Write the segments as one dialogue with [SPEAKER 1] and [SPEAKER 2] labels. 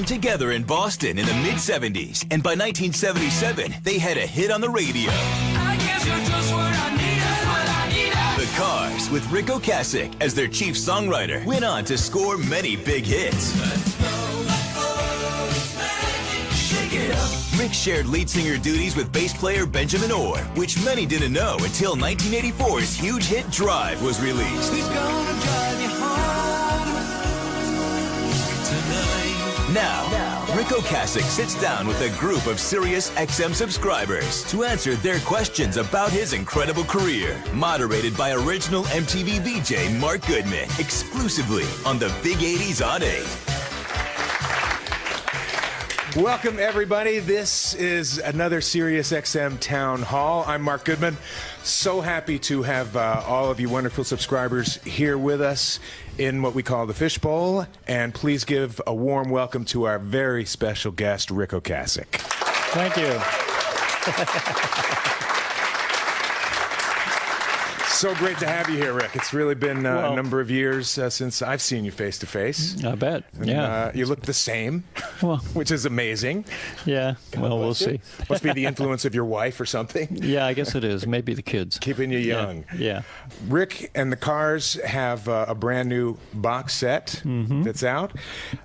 [SPEAKER 1] together in Boston in the mid-'70s, and by 1977, they had a hit on the radio.
[SPEAKER 2] I guess you're just what I need. That's what I need.
[SPEAKER 1] The Cars, with Ric Ocasek as their chief songwriter, went on to score many big hits. Rick shared lead singer duties with bass player Benjamin Orr, which many didn't know until 1984's huge hit Drive was released.
[SPEAKER 2] We're gonna drive you home tonight.
[SPEAKER 1] Now, Ric Ocasek sits down with a group of Sirius XM subscribers to answer their questions about his incredible career, moderated by original MTV VJ Mark Goodman, exclusively on the Big 80s on 8.
[SPEAKER 3] Welcome, everybody. This is another Sirius XM Town Hall. I'm Mark Goodman. So happy to have all of you wonderful subscribers here with us in what we call the Fishbowl. And please give a warm welcome to our very special guest, Ric Ocasek.
[SPEAKER 4] Thank you.
[SPEAKER 3] So great to have you here, Rick. It's really been a number of years since I've seen you face to face.
[SPEAKER 4] I bet.
[SPEAKER 3] And,
[SPEAKER 4] yeah.
[SPEAKER 3] You look the same,
[SPEAKER 4] Well,
[SPEAKER 3] which is amazing.
[SPEAKER 4] yeah. Well, we'll see.
[SPEAKER 3] Must be the influence of your wife or something.
[SPEAKER 4] Yeah, I guess it is. Maybe the kids.
[SPEAKER 3] Keeping you young.
[SPEAKER 4] Yeah.
[SPEAKER 3] Rick and the Cars have a brand new box set that's out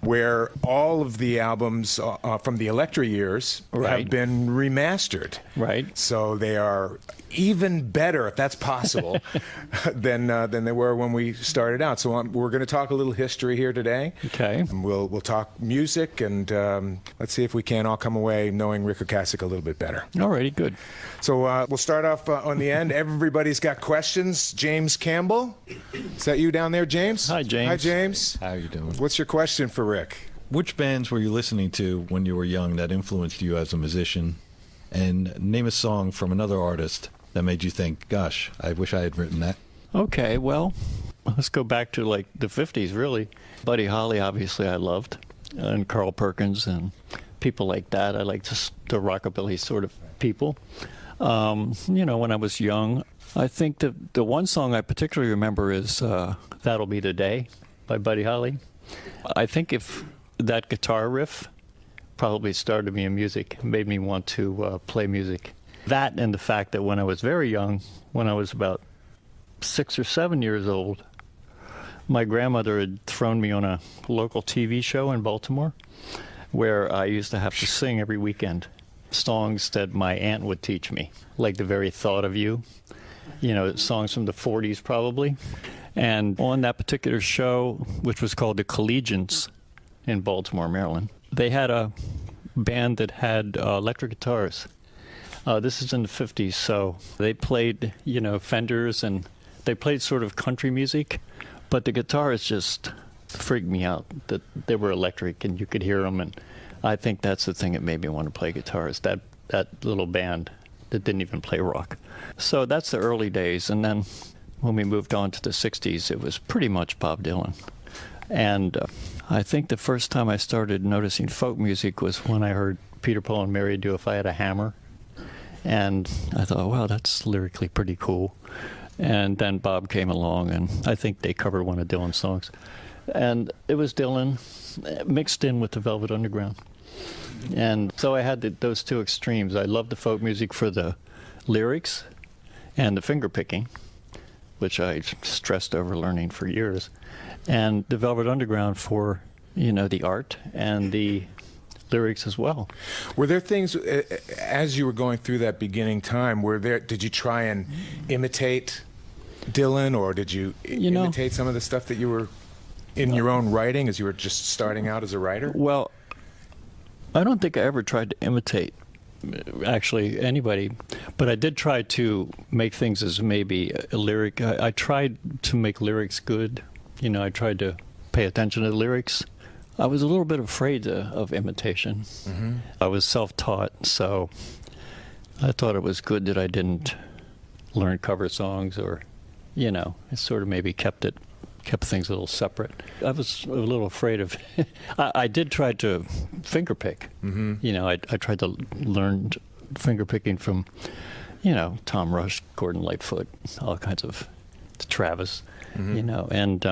[SPEAKER 3] where all of the albums from the Elektra years have been remastered.
[SPEAKER 4] Right.
[SPEAKER 3] So they are even better, if that's possible, than they were when we started out. So we're going to talk a little history here today.
[SPEAKER 4] Okay.
[SPEAKER 3] We'll talk music, and let's see if we can all come away knowing Ric Ocasek a little bit better.
[SPEAKER 4] Alrighty, good.
[SPEAKER 3] So we'll start off on the end. Everybody's got questions. James Campbell, is that you down there, James?
[SPEAKER 4] Hi, James.
[SPEAKER 3] Hi, James.
[SPEAKER 5] How are you doing?
[SPEAKER 3] What's your question for Rick?
[SPEAKER 5] Which bands were you listening to when you were young that influenced you as a musician? And name a song from another artist that made you think, gosh, I wish I had written that.
[SPEAKER 4] Okay, well, let's go back to like the 50s, really. Buddy Holly, obviously, I loved, and Carl Perkins and people like that. I liked the rockabilly sort of people. You know, when I was young, I think the one song I particularly remember is That'll Be the Day by Buddy Holly. I think if that guitar riff probably started me in music, made me want to play music. That and the fact that when I was very young, when I was about 6 or 7 years old, my grandmother had thrown me on a local TV show in Baltimore where I used to have to sing every weekend songs that my aunt would teach me, like The Very Thought of You, you know, songs from the 40s probably. And on that particular show, which was called The Collegians in Baltimore, Maryland, they had a band that had electric guitars. This is in the 50s, so they played, you know, Fenders, and they played sort of country music, but the guitars just freaked me out, that they were electric and you could hear them, and I think that's the thing that made me want to play guitars, that little band that didn't even play rock. So that's the early days, and then when we moved on to the 60s, it was pretty much Bob Dylan. And I think the first time I started noticing folk music was when I heard Peter, Paul, and Mary do If I Had a Hammer. And I thought, wow, that's lyrically pretty cool. And then Bob came along, and I think they covered one of Dylan's songs. And it was Dylan mixed in with the Velvet Underground. And so I had those two extremes. I loved the folk music for the lyrics and the finger picking, which I stressed over learning for years. And the Velvet Underground for, you know, the art and the lyrics as well.
[SPEAKER 3] Were there things, as you were going through that beginning time, did you try and imitate Dylan, or did you imitate some of the stuff that you were in your own writing as you were just starting out as a writer?
[SPEAKER 4] Well, I don't think I ever tried to imitate actually anybody, but I did try to make things as maybe a lyric. I tried to make lyrics good. You know, I tried to pay attention to the lyrics. I was a little bit afraid of imitation. Mm-hmm. I was self-taught, so I thought it was good that I didn't learn cover songs, or, you know, it sort of maybe kept things a little separate. I was a little afraid of I did try to finger pick. Mm-hmm. You know, I tried to learn finger picking from, you know, Tom Rush, Gordon Lightfoot, all kinds of Travis, mm-hmm. you know, and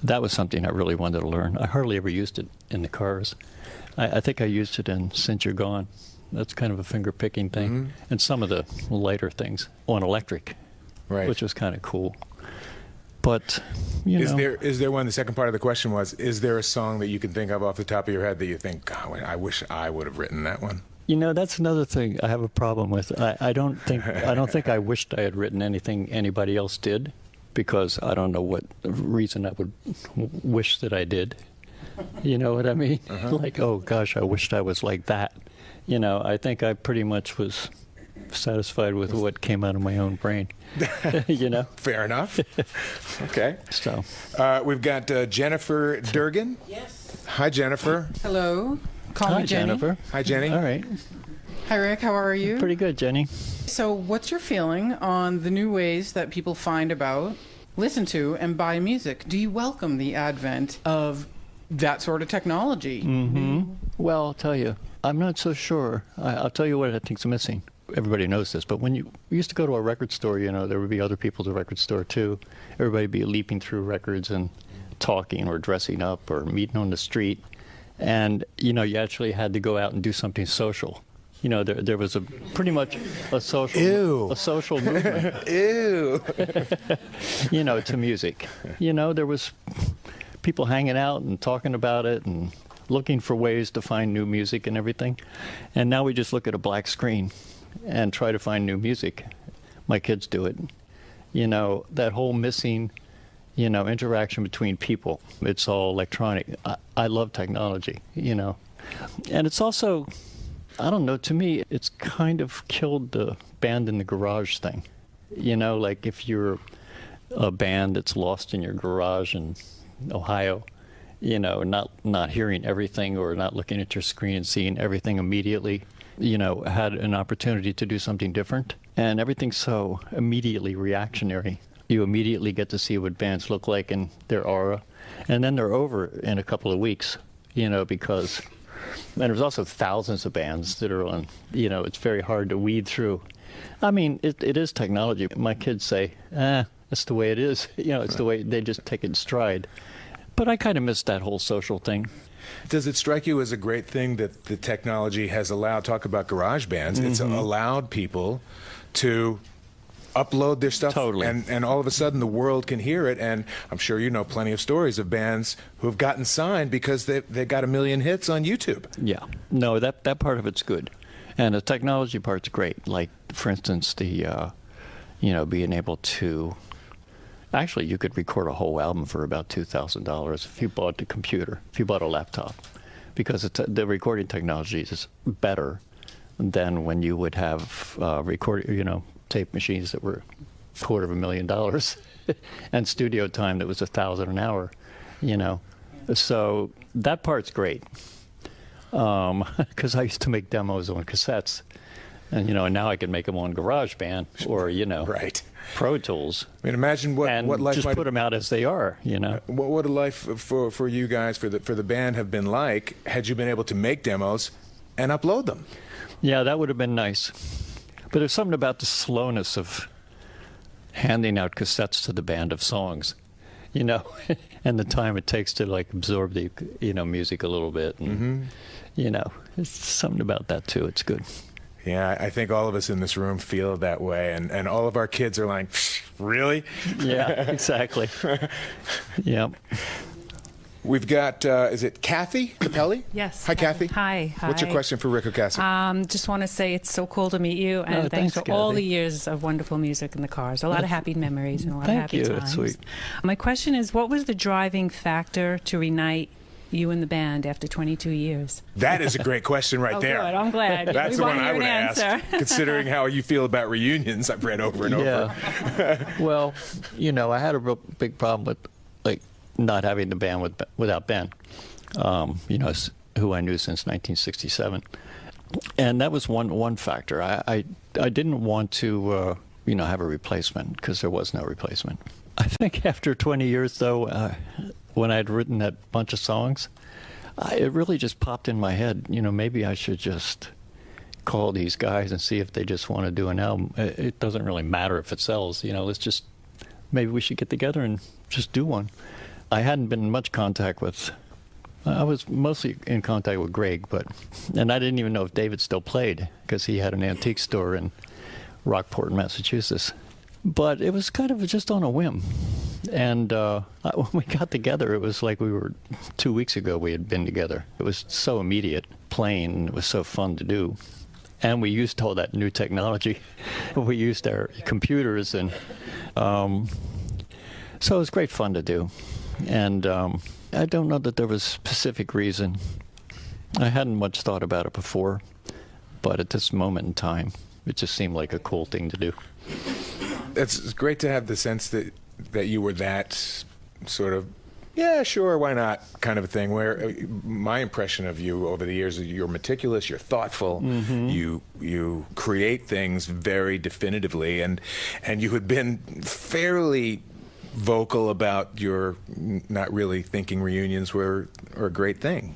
[SPEAKER 4] that was something I really wanted to learn. I hardly ever used it in the cars. I think I used it in Since You're Gone. That's kind of a finger-picking thing. And some of the lighter things on electric,
[SPEAKER 3] Right.
[SPEAKER 4] which was kind of cool. But, you know.
[SPEAKER 3] Is there one, the second part of the question was, is there a song that you can think of off the top of your head that you think, God, I wish I would have written that one?
[SPEAKER 4] You know, that's another thing I have a problem with. I don't think I wished I had written anything anybody else did, because I don't know what reason I would wish that I did. You know what I mean? Like, oh gosh, I wished I was like that. You know, I think I pretty much was satisfied with what came out of my own brain. You know?
[SPEAKER 3] Fair enough. Okay.
[SPEAKER 4] So,
[SPEAKER 3] We've got Jennifer Durgan.
[SPEAKER 6] Yes.
[SPEAKER 3] Hi, Jennifer.
[SPEAKER 6] Hello. Call
[SPEAKER 4] hi,
[SPEAKER 6] me Jenny.
[SPEAKER 4] Jennifer.
[SPEAKER 3] Hi, Jenny.
[SPEAKER 4] All right.
[SPEAKER 6] Hi, Rick. How are you?
[SPEAKER 4] Pretty good, Jenny.
[SPEAKER 6] So, what's your feeling on the new ways that people find about, listen to, and buy music? Do you welcome the advent of that sort of technology?
[SPEAKER 4] Well, I'll tell you, I'm not so sure. I'll tell you what I think's missing. Everybody knows this, but when you used to go to a record store, you know, there would be other people at the record store too. Everybody would be leaping through records and talking or dressing up or meeting on the street. And, you know, you actually had to go out and do something social. You know, there was pretty much a social movement.
[SPEAKER 3] Ew.
[SPEAKER 4] You know, to music. You know, there was people hanging out and talking about it and looking for ways to find new music and everything. And now we just look at a black screen and try to find new music. My kids do it. You know, that whole missing, you know, interaction between people. It's all electronic. I love technology, you know. And it's also, I don't know, to me, it's kind of killed the band in the garage thing. You know, like if you're a band that's lost in your garage in Ohio, you know, not hearing everything or not looking at your screen and seeing everything immediately, you know, had an opportunity to do something different. And everything's so immediately reactionary. You immediately get to see what bands look like and their aura. And then they're over in a couple of weeks, you know, because, and there's also thousands of bands that are on, you know, it's very hard to weed through. I mean, it is technology. My kids say, that's the way it is. You know, it's the way they just take it in stride. But I kind of miss that whole social thing.
[SPEAKER 3] Does it strike you as a great thing that the technology has allowed, talk about garage bands, it's allowed people to upload their stuff,
[SPEAKER 4] Totally.
[SPEAKER 3] and all of a sudden the world can hear it, and I'm sure you know plenty of stories of bands who have gotten signed because they got 1 million hits on YouTube.
[SPEAKER 4] Yeah. No, that part of it's good. And the technology part's great. Like, for instance, the, you know, being able to, actually, you could record a whole album for about $2,000 if you bought the computer, if you bought a laptop, because the recording technology is better than when you would have tape machines that were $250,000 and studio time that was $1,000 an hour, you know. So that part's great. Because I used to make demos on cassettes, and you know, and now I can make them on GarageBand or you know,
[SPEAKER 3] Right.
[SPEAKER 4] Pro Tools.
[SPEAKER 3] I mean, imagine what life
[SPEAKER 4] just
[SPEAKER 3] might
[SPEAKER 4] put them out as they are, you know.
[SPEAKER 3] What would a life for you guys, for the band, have been like had you been able to make demos and upload them?
[SPEAKER 4] Yeah, that would have been nice. But there's something about the slowness of handing out cassettes to the band of songs, you know, and the time it takes to like absorb the, you know, music a little bit. And, you know, there's something about that too. It's good.
[SPEAKER 3] Yeah, I think all of us in this room feel that way, and all of our kids are like, really?
[SPEAKER 4] Yeah, exactly. Yeah.
[SPEAKER 3] We've got, is it Kathy Capelli?
[SPEAKER 7] Yes.
[SPEAKER 3] Hi, Kathy.
[SPEAKER 7] Hi.
[SPEAKER 3] What's your question for Ric Ocasek?
[SPEAKER 7] Just want to say it's so cool to meet you, and
[SPEAKER 4] thanks,
[SPEAKER 7] thanks for all
[SPEAKER 4] Kathy.
[SPEAKER 7] the years of wonderful music in the cars. A lot of happy memories and a lot of
[SPEAKER 4] Thank
[SPEAKER 7] happy
[SPEAKER 4] you.
[SPEAKER 7] times.
[SPEAKER 4] That's sweet.
[SPEAKER 7] My question is, what was the driving factor to reunite you and the band after 22 years?
[SPEAKER 3] That is a great question right
[SPEAKER 7] Oh,
[SPEAKER 3] there.
[SPEAKER 7] good. I'm glad.
[SPEAKER 3] That's
[SPEAKER 7] We
[SPEAKER 3] the one
[SPEAKER 7] want to
[SPEAKER 3] I
[SPEAKER 7] hear
[SPEAKER 3] would
[SPEAKER 7] an
[SPEAKER 3] ask,
[SPEAKER 7] answer.
[SPEAKER 3] considering how you feel about reunions. I've read over and over.
[SPEAKER 4] Yeah. Well, you know, I had a real big problem with like not having the band without Ben. You know, who I knew since 1967, and that was one factor. I didn't want to you know, have a replacement because there was no replacement. I think after 20 years though, when I'd written that bunch of songs, it really just popped in my head. You know, maybe I should just call these guys and see if they just want to do an album. It doesn't really matter if it sells. You know, maybe we should get together and just do one. I hadn't been in much contact with. I was mostly in contact with Greg, and I didn't even know if David still played because he had an antique store in Rockport, Massachusetts. But it was kind of just on a whim. And when we got together, it was like 2 weeks ago we had been together. It was so immediate, playing. It was so fun to do. And we used all that new technology. We used our computers. And so it was great fun to do. And I don't know that there was a specific reason. I hadn't much thought about it before. But at this moment in time, it just seemed like a cool thing to do.
[SPEAKER 3] It's great to have the sense that you were that sort of, yeah, sure, why not kind of a thing, where my impression of you over the years is you're meticulous, you're thoughtful, you create things very definitively, and you had been fairly vocal about your not really thinking reunions were a great thing.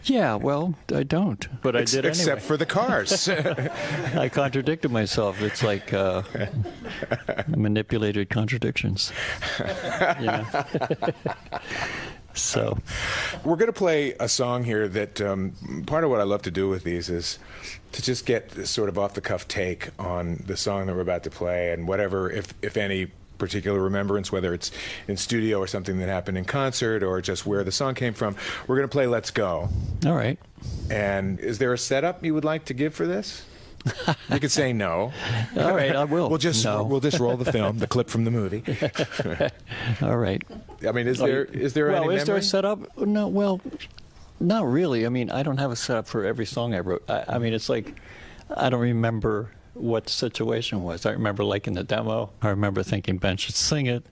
[SPEAKER 4] Yeah, well, I don't, but I did anyway.
[SPEAKER 3] Except for the Cars.
[SPEAKER 4] I contradicted myself. It's like manipulated contradictions. You know? So
[SPEAKER 3] we're going to play a song here that part of what I love to do with these is to just get this sort of off-the-cuff take on the song that we're about to play, and whatever, if any, particular remembrance, whether it's in studio or something that happened in concert or just where the song came from. We're going to play Let's Go.
[SPEAKER 4] All right.
[SPEAKER 3] And is there a setup you would like to give for this? You could say no.
[SPEAKER 4] All right, I will.
[SPEAKER 3] We'll just roll the film, the clip from the movie.
[SPEAKER 4] All right.
[SPEAKER 3] I mean, is there any memory?
[SPEAKER 4] Is there a setup? No, well, not really. I mean, I don't have a setup for every song I wrote. I mean, it's like I don't remember what the situation was. I remember liking the demo. I remember thinking Ben should sing it.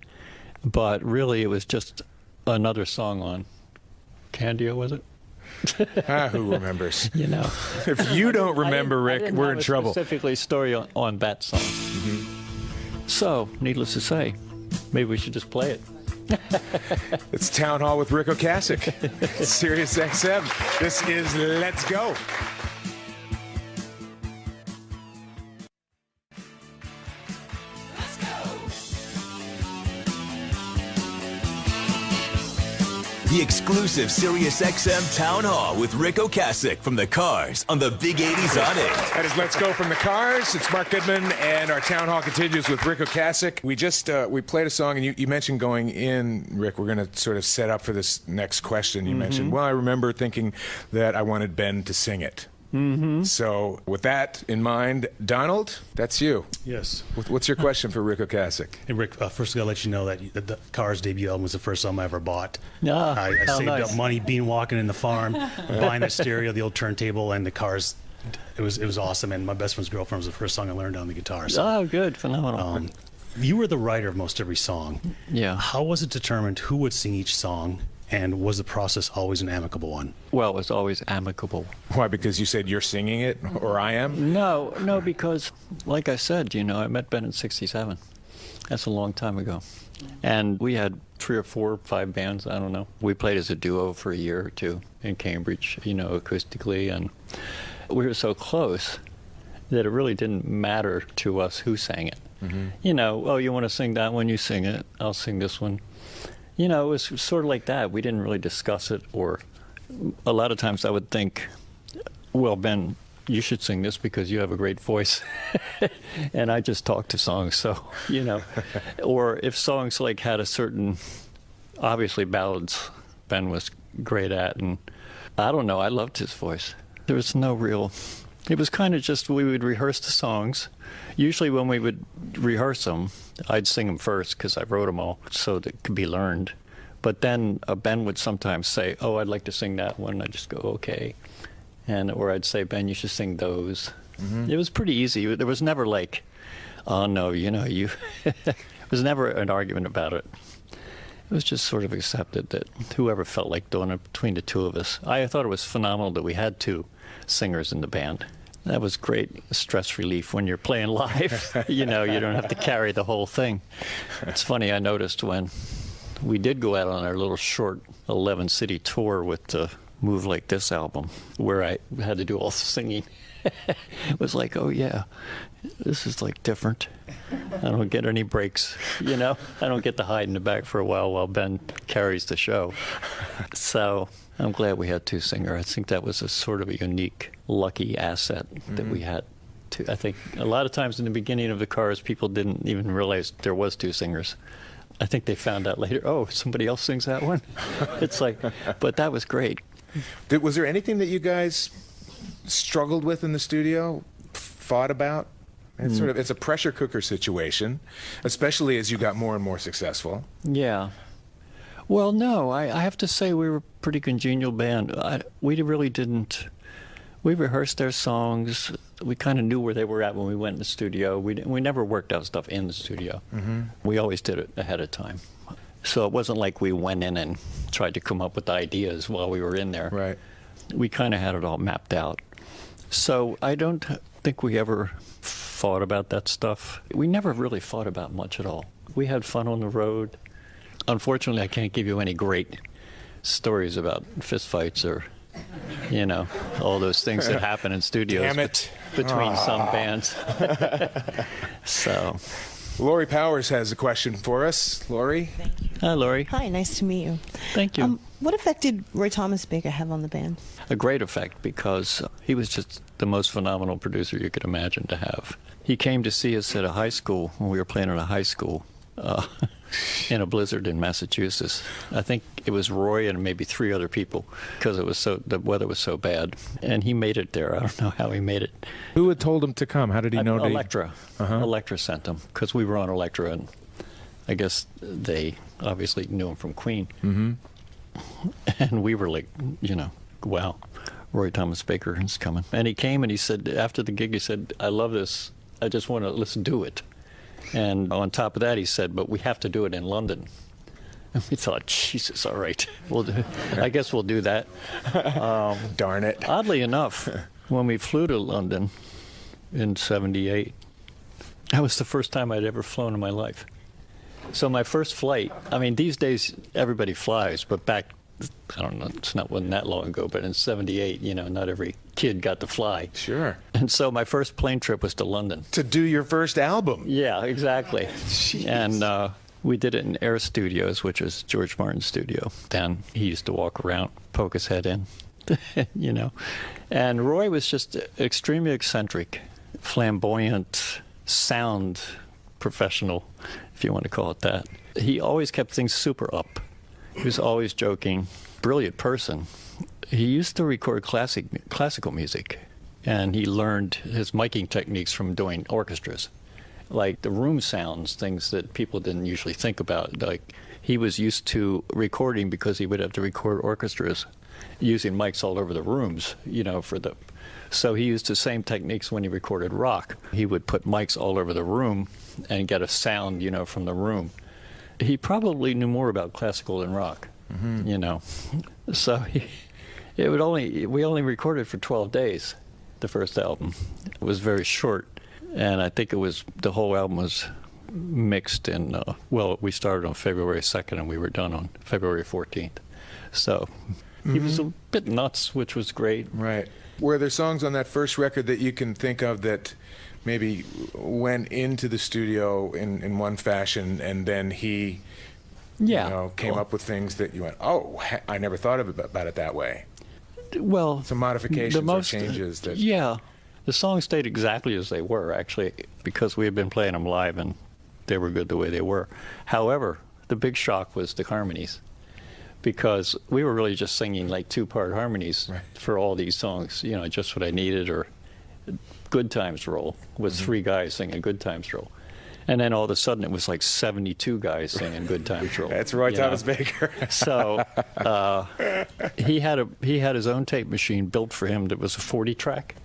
[SPEAKER 4] But really, it was just another song on Candia, was it?
[SPEAKER 3] Who remembers?
[SPEAKER 4] You know.
[SPEAKER 3] If you don't remember, Rick, we're in trouble.
[SPEAKER 4] Specifically, story on that song. So, needless to say, maybe we should just play it.
[SPEAKER 3] It's Town Hall with Ric Ocasek. Sirius XM. This is Let's Go.
[SPEAKER 1] The exclusive Sirius XM Town Hall with Ric Ocasek from the Cars on the Big 80s on it.
[SPEAKER 3] That is Let's Go from the Cars. It's Mark Goodman, and our Town Hall continues with Ric Ocasek. We just we played a song, and you mentioned going in, Rick, we're going to sort of set up for this next question. You mentioned, well, I remember thinking that I wanted Ben to sing it. So with that in mind, Donald, that's you.
[SPEAKER 8] Yes.
[SPEAKER 3] What's your question for Ric Ocasek?
[SPEAKER 8] Hey, Rick, first I gotta let you know that the Cars debut album was the first album I ever bought. I saved up money, being walking in the farm, buying that stereo, the old turntable, and the Cars. It was awesome, and My Best Friend's Girlfriend was the first song I learned on the guitar. So,
[SPEAKER 4] Oh, good. Phenomenal.
[SPEAKER 8] you were the writer of most every song.
[SPEAKER 4] Yeah.
[SPEAKER 8] How was it determined who would sing each song, and was the process always an amicable one?
[SPEAKER 4] Well, it was always amicable.
[SPEAKER 3] Why? Because you said you're singing it, or I am?
[SPEAKER 4] No, because, like I said, I met Ben in '67. That's a long time ago. And we had 3 or 4 or 5 bands, I don't know. We played as a duo for a year or two in Cambridge, acoustically, and we were so close that it really didn't matter to us who sang it. You want to sing that one, you sing it, I'll sing this one. It was sort of like that. We didn't really discuss it, or a lot of times I would think, well, Ben, you should sing this because you have a great voice. And I just talk to songs, so, Or if songs like had a certain, obviously ballads Ben was great at, and I don't know, I loved his voice. There was no real, it was kind of just, we would rehearse the songs. Usually when we would rehearse them, I'd sing them first because I wrote them all so that it could be learned. But then Ben would sometimes say, oh, I'd like to sing that one. I'd just go, okay. Or I'd say, Ben, you should sing those. It was pretty easy. There was never like, oh, no, you... There was never an argument about it. It was just sort of accepted that whoever felt like doing it between the two of us. I thought it was phenomenal that we had 2 singers in the band. That was great stress relief when you're playing live. You don't have to carry the whole thing. It's funny, I noticed when we did go out on our little short 11-city tour with the Move Like This album, where I had to do all the singing. It was like, oh yeah, this is like different. I don't get any breaks, you know? I don't get to hide in the back for a while Ben carries the show. So I'm glad we had two singers. I think that was a sort of a unique, lucky asset that we had. I think a lot of times in the beginning of the Cars, people didn't even realize there was two singers. I think they found out later, oh, somebody else sings that one? It's like, but that was great.
[SPEAKER 3] Was there anything that you guys struggled with in the studio, fought about? It's a pressure cooker situation, especially as you got more and more successful.
[SPEAKER 4] Yeah. Well, no, I have to say we were a pretty congenial band. We really didn't. We rehearsed their songs. We kind of knew where they were at when we went in the studio. We never worked out stuff in the studio. We always did it ahead of time. So it wasn't like we went in and tried to come up with ideas while we were in there.
[SPEAKER 3] Right.
[SPEAKER 4] We kind of had it all mapped out. So I don't think we ever fought about that stuff. We never really fought about much at all. We had fun on the road. Unfortunately, I can't give you any great stories about fistfights or, you know, all those things that happen in studios.
[SPEAKER 3] Damn it.
[SPEAKER 4] Between some bands. So.
[SPEAKER 3] Lori Powers has a question for us. Lori?
[SPEAKER 9] Thank you.
[SPEAKER 4] Hi, Lori.
[SPEAKER 9] Hi, nice to meet you.
[SPEAKER 4] Thank you.
[SPEAKER 9] What effect did Roy Thomas Baker have on the band?
[SPEAKER 4] A great effect, because he was just the most phenomenal producer you could imagine to have. He came to see us at a high school when we were playing at a high school in a blizzard in Massachusetts. I think it was Roy and maybe 3 other people, because the weather was so bad. And he made it there. I don't know how he made it.
[SPEAKER 3] Who had told him to come? How did he know?
[SPEAKER 4] Elektra. Elektra sent him, because we were on Elektra, and I guess they obviously knew him from Queen. And we were like, you know, wow, Roy Thomas Baker is coming. And he came and he said, after the gig, he said, I love this. I just want to let's do it. And on top of that, he said, but we have to do it in London. And we thought, Jesus, all right, I guess we'll do that.
[SPEAKER 3] Darn it.
[SPEAKER 4] Oddly enough, when we flew to London in '78, that was the first time I'd ever flown in my life. So my first flight, I mean, these days everybody flies, but back, I don't know, wasn't that long ago, but in '78, you know, not every kid got to fly.
[SPEAKER 3] Sure.
[SPEAKER 4] And so my first plane trip was to London.
[SPEAKER 3] To do your first album.
[SPEAKER 4] Yeah, exactly.
[SPEAKER 3] Jeez.
[SPEAKER 4] And we did it in Air Studios, which was George Martin's studio. Dan, he used to walk around, poke his head in, you know. And Roy was just extremely eccentric, flamboyant, sound professional, if you want to call it that. He always kept things super up. He was always joking. Brilliant person. He used to record classical music, and he learned his miking techniques from doing orchestras, like the room sounds, things that people didn't usually think about. Like, he was used to recording because he would have to record orchestras using mics all over the rooms, you know, so he used the same techniques when he recorded rock. He would put mics all over the room and get a sound, you know, from the room. He probably knew more about classical than rock, you know. So we only recorded for 12 days, the first album. It was very short, and I think the whole album was mixed in, we started on February 2nd and we were done on February 14th. So he was a bit nuts, which was great.
[SPEAKER 3] Right. Were there songs on that first record that you can think of that maybe went into the studio in one fashion, and then he came up with things that you went, oh, I never thought about it that way?
[SPEAKER 4] Well,
[SPEAKER 3] some modifications or changes that...
[SPEAKER 4] Yeah. The songs stayed exactly as they were, actually, because we had been playing them live and they were good the way they were. However, the big shock was the harmonies, because we were really just singing like 2-part harmonies for all these songs, you know, Just What I Needed or Good Times Roll was 3 guys singing Good Times Roll. And then all of a sudden it was like 72 guys singing Good Times Roll.
[SPEAKER 3] That's Roy Thomas Baker.
[SPEAKER 4] So he had his own tape machine built for him that was a 40-track.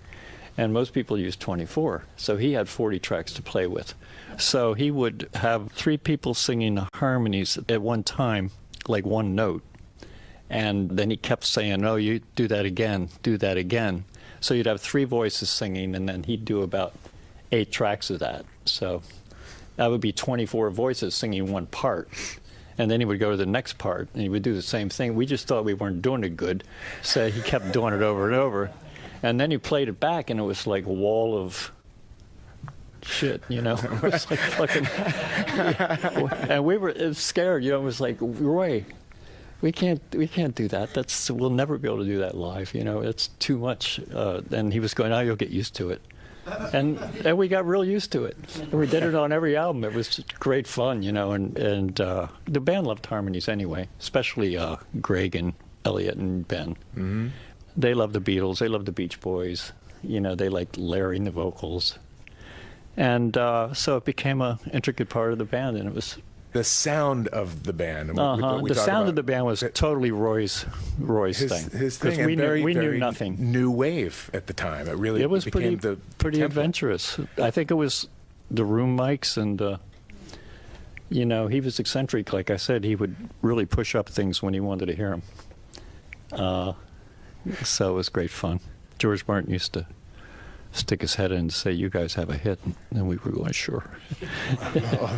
[SPEAKER 4] And most people use 24. So he had 40 tracks to play with. So he would have 3 people singing the harmonies at one time, like one note. And then he kept saying, oh, you do that again, do that again. So you'd have 3 voices singing, and then he'd do about 8 tracks of that. So that would be 24 voices singing one part. And then he would go to the next part, and he would do the same thing. We just thought we weren't doing it good, so he kept doing it over and over. And then he played it back, and it was like a wall of shit, you know. It was like fucking... And we were scared, you know. It was like, Roy, we can't do that. We'll never be able to do that live, you know. It's too much. And he was going, oh, you'll get used to it. And we got real used to it. And we did it on every album. It was just great fun, you know. And the band loved harmonies anyway, especially Greg and Elliot and Ben.
[SPEAKER 3] Mm-hmm.
[SPEAKER 4] They loved the Beatles. They loved the Beach Boys. You know, they liked layering the vocals. And so it became an intricate part of the band, and it was...
[SPEAKER 3] The sound of the band. And
[SPEAKER 4] the sound of the band was totally Roy's thing.
[SPEAKER 3] His thing.
[SPEAKER 4] We
[SPEAKER 3] very
[SPEAKER 4] knew nothing.
[SPEAKER 3] New wave at the time. It
[SPEAKER 4] was
[SPEAKER 3] became
[SPEAKER 4] pretty adventurous. I think it was the room mics, and you know, he was eccentric. Like I said, he would really push up things when he wanted to hear them. So it was great fun. George Martin used to stick his head in and say, you guys have a hit. And we were going, sure.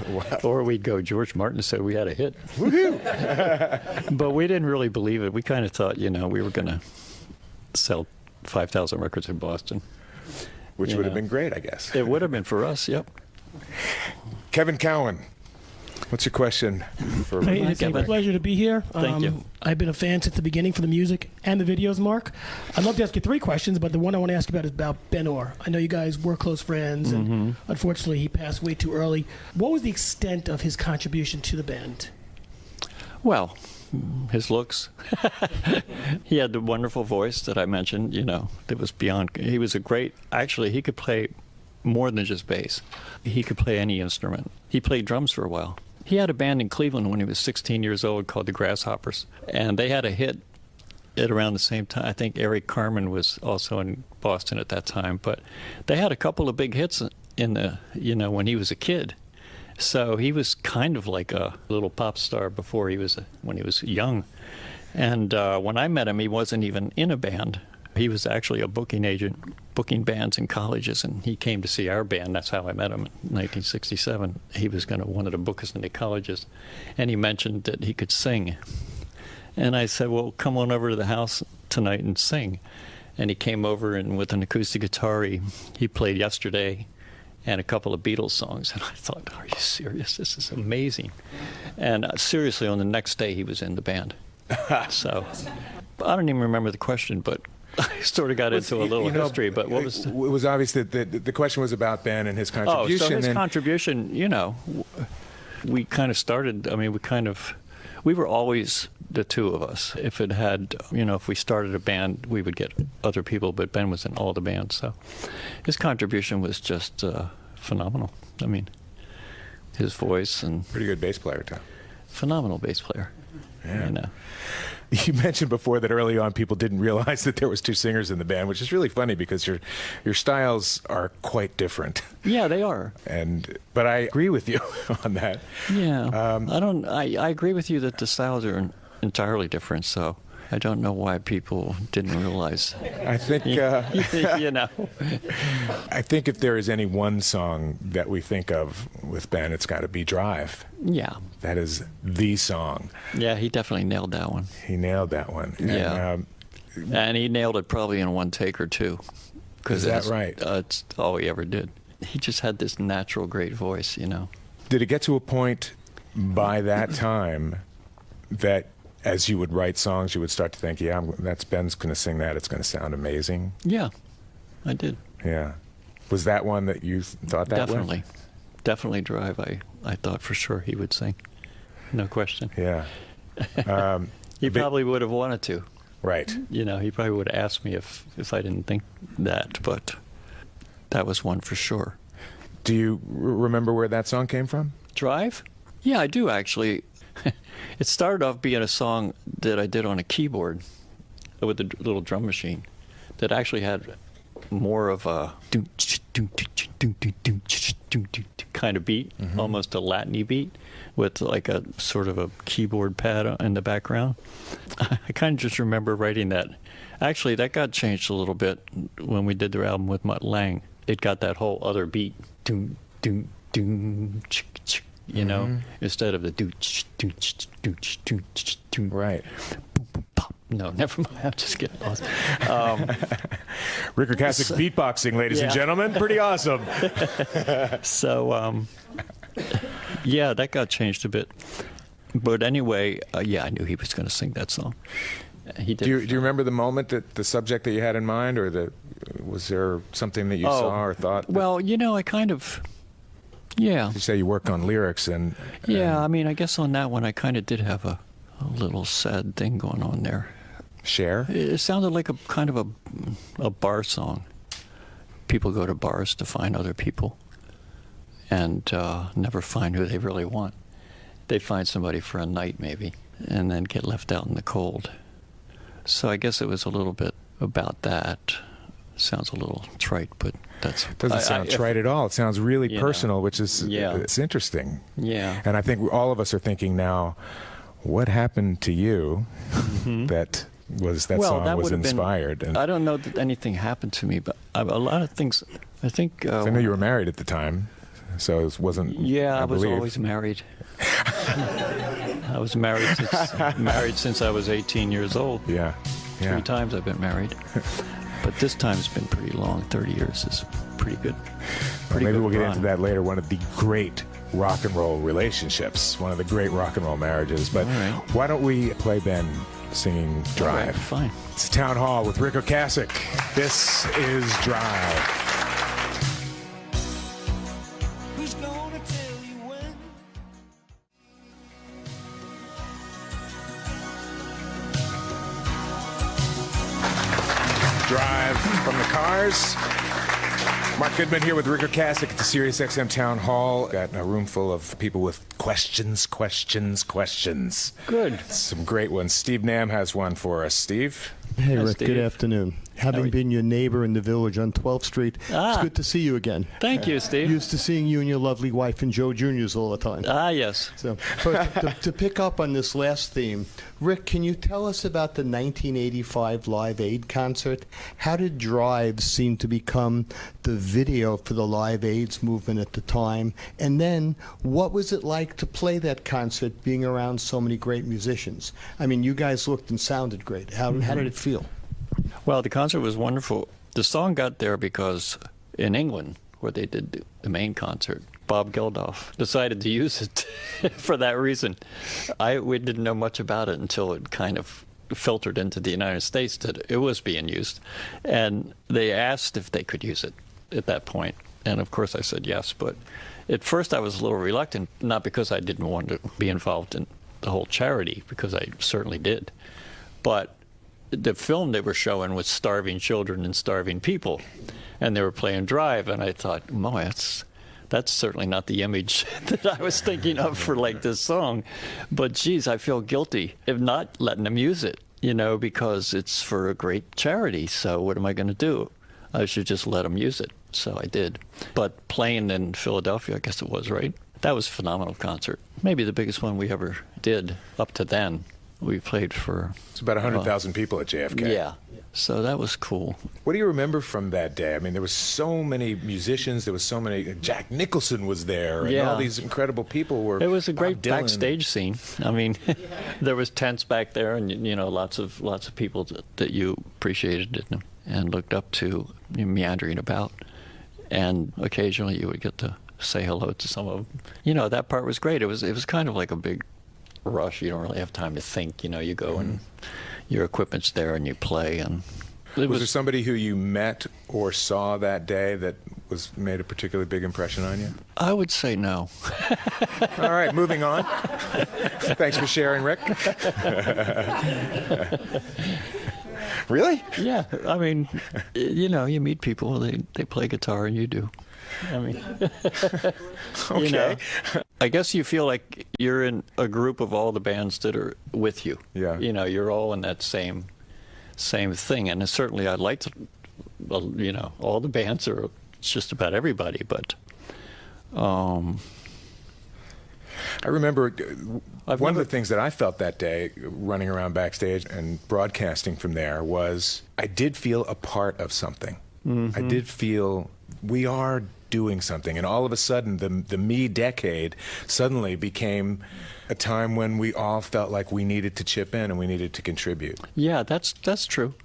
[SPEAKER 3] Wow.
[SPEAKER 4] Or we'd go, George Martin said we had a hit. But we didn't really believe it. We kind of thought, you know, we were going to sell 5,000 records in Boston.
[SPEAKER 3] Which would have been great, I guess.
[SPEAKER 4] It would have been for us, yep.
[SPEAKER 3] Kevin Cowan, what's your question for
[SPEAKER 10] Hey, it's a pleasure to be here.
[SPEAKER 4] Thank you.
[SPEAKER 10] I've been a fan since the beginning for the music and the videos, Mark. I'd love to ask you 3 questions, but the one I want to ask you about is about Ben Orr. I know you guys were close friends, and unfortunately he passed way too early. What was the extent of his contribution to the band?
[SPEAKER 4] Well, his looks. He had the wonderful voice that I mentioned, you know, that was beyond... He was a great... Actually, he could play more than just bass. He could play any instrument. He played drums for a while. He had a band in Cleveland when he was 16 years old called the Grasshoppers, and they had a hit at around the same time. I think Eric Carmen was also in Boston at that time, but they had a couple of big hits in the, you know, when he was a kid. So he was kind of like a little pop star before when he was young. And when I met him, he wasn't even in a band. He was actually a booking agent, booking bands in colleges, and he came to see our band. That's how I met him in 1967. He was wanted to book us into colleges, and he mentioned that he could sing. And I said, well, come on over to the house tonight and sing. And he came over, and with an acoustic guitar, he played Yesterday and a couple of Beatles songs. And I thought, are you serious? This is amazing. And seriously, on the next day, he was in the band. So I don't even remember the question, but I sort of got into a little history. But what was...
[SPEAKER 3] It was obvious that the question was about Ben and his contribution.
[SPEAKER 4] Oh, so his contribution, you know, we kind of started, I mean, we were always the two of us. If it had, you know, if we started a band, we would get other people, but Ben was in all the bands. So his contribution was just phenomenal. I mean, his voice and...
[SPEAKER 3] Pretty good bass player, too.
[SPEAKER 4] Phenomenal bass player.
[SPEAKER 3] Yeah.
[SPEAKER 4] You know.
[SPEAKER 3] You mentioned before that early on people didn't realize that there was 2 singers in the band, which is really funny because your styles are quite different.
[SPEAKER 4] Yeah, they are.
[SPEAKER 3] But I agree with you on that.
[SPEAKER 4] Yeah. I agree with you that the styles are entirely different, so I don't know why people didn't realize.
[SPEAKER 3] I think
[SPEAKER 4] you know.
[SPEAKER 3] I think if there is any one song that we think of with Ben, it's got to be Drive.
[SPEAKER 4] Yeah.
[SPEAKER 3] That is the song.
[SPEAKER 4] Yeah, he definitely nailed that one.
[SPEAKER 3] He nailed that one.
[SPEAKER 4] Yeah. And he nailed it probably in one take or two.
[SPEAKER 3] Is that right?
[SPEAKER 4] It's all he ever did. He just had this natural great voice, you know.
[SPEAKER 3] Did it get to a point by that time that as you would write songs, you would start to think, that's Ben's going to sing that. It's going to sound amazing.
[SPEAKER 4] Yeah, I did.
[SPEAKER 3] Yeah. Was that one that you thought that
[SPEAKER 4] way? Definitely Drive. I thought for sure he would sing. No question.
[SPEAKER 3] Yeah.
[SPEAKER 4] He probably would have wanted to.
[SPEAKER 3] Right.
[SPEAKER 4] You know, he probably would have asked me if I didn't think that, but that was one for sure.
[SPEAKER 3] Do you remember where that song came from?
[SPEAKER 4] Drive? Yeah, I do actually. It started off being a song that I did on a keyboard with a little drum machine that actually had more of a kind of beat, almost a Latin-y beat, with like a sort of a keyboard pad in the background. I kind of just remember writing that. Actually, that got changed a little bit when we did the album with Mutt Lange. It got that whole other beat. you know, instead of the dooch, dooch, dooch, dooch, dooch.
[SPEAKER 3] Right.
[SPEAKER 4] No, never mind. I'm just getting lost.
[SPEAKER 3] Ric Ocasek beatboxing, ladies and gentlemen. Pretty awesome.
[SPEAKER 4] So, yeah, that got changed a bit. But anyway, yeah, I knew he was going to sing that song. He did.
[SPEAKER 3] Do you remember the moment, that the subject that you had in mind, or was there something that you saw or thought?
[SPEAKER 4] Well, you know, I kind of, yeah.
[SPEAKER 3] You say you work on lyrics and...
[SPEAKER 4] Yeah, I mean, I guess on that one I kind of did have a little sad thing going on there.
[SPEAKER 3] Share?
[SPEAKER 4] It sounded like a kind of a bar song. People go to bars to find other people and never find who they really want. They find somebody for a night maybe and then get left out in the cold. So I guess it was a little bit about that. Sounds a little trite, but that's...
[SPEAKER 3] Doesn't sound trite at all. It sounds really personal, which is it's interesting.
[SPEAKER 4] Yeah.
[SPEAKER 3] And I think all of us are thinking now, what happened to you that song was inspired?
[SPEAKER 4] I don't know that anything happened to me, but a lot of things, I think...
[SPEAKER 3] I know you were married at the time, so it wasn't...
[SPEAKER 4] Yeah, I was always married. I was married since I was 18 years old.
[SPEAKER 3] Yeah.
[SPEAKER 4] 3 times I've been married. But this time's been pretty long. 30 years is pretty good.
[SPEAKER 3] Maybe we'll get into that later. One of the great rock and roll relationships, one of the great rock and roll marriages. But why don't we play Ben singing Drive?
[SPEAKER 4] All right, fine.
[SPEAKER 3] It's Town Hall with Ric Ocasek. This is Drive.
[SPEAKER 2] Who's gonna tell you when?
[SPEAKER 3] Drive from the Cars. Mark Goodman here with Ric Ocasek at the SiriusXM Town Hall. Got a room full of people with questions.
[SPEAKER 4] Good.
[SPEAKER 3] Some great ones. Steve Nam has one for us. Steve?
[SPEAKER 11] Hey,
[SPEAKER 4] Hi,
[SPEAKER 11] Rick.
[SPEAKER 4] Steve.
[SPEAKER 11] Good afternoon. Having been your neighbor in the village on 12th Street, it's good to see you again.
[SPEAKER 4] Thank you, Steve.
[SPEAKER 11] Used to seeing you and your lovely wife and Joe Juniors all the time.
[SPEAKER 4] Yes.
[SPEAKER 11] So, to pick up on this last theme, Rick, can you tell us about the 1985 Live Aid concert? How did Drive seem to become the video for the Live Aids movement at the time? And then, what was it like to play that concert, being around so many great musicians? I mean, you guys looked and sounded great. How did it feel?
[SPEAKER 4] Well, the concert was wonderful. The song got there because in England, where they did the main concert, Bob Geldof decided to use it for that reason. We didn't know much about it until it kind of filtered into the United States that it was being used. And they asked if they could use it at that point. And of course I said yes. But at first I was a little reluctant, not because I didn't want to be involved in the whole charity, because I certainly did. But the film they were showing was starving children and starving people, and they were playing Drive, and I thought, boy, that's certainly not the image that I was thinking of for like this song. But geez, I feel guilty of not letting them use it, you know, because it's for a great charity. So what am I going to do? I should just let them use it. So I did. But playing in Philadelphia, I guess it was, right? That was a phenomenal concert. Maybe the biggest one we ever did up to then. We played for...
[SPEAKER 3] It's about 100,000 people at JFK.
[SPEAKER 4] Yeah. So that was cool.
[SPEAKER 3] What do you remember from that day? I mean, there was so many musicians. There was so many... Jack Nicholson was there. And all these incredible people were...
[SPEAKER 4] It was a great backstage scene. I mean, there was tents back there and, you know, lots of people that you appreciated and looked up to, meandering about. And occasionally you would get to say hello to some of them. You know, that part was great. It was kind of like a big rush. You don't really have time to think. You know, you go and your equipment's there and you play. And
[SPEAKER 3] was there somebody who you met or saw that day that made a particularly big impression on you?
[SPEAKER 4] I would say no.
[SPEAKER 3] All right, moving on. Thanks for sharing, Rick. Really?
[SPEAKER 4] Yeah. I mean, you know, you meet people, they play guitar and you do. I mean,
[SPEAKER 3] okay.
[SPEAKER 4] You know, I guess you feel like you're in a group of all the bands that are with you.
[SPEAKER 3] Yeah.
[SPEAKER 4] You know, you're all in that same thing. And certainly I'd like to, you know, all the bands are just about everybody. But
[SPEAKER 3] I remember one of the things that I felt that day running around backstage and broadcasting from there was I did feel a part of something. I did feel we are doing something. And all of a sudden, the me decade suddenly became a time when we all felt like we needed to chip in and we needed to contribute.
[SPEAKER 4] Yeah, that's true.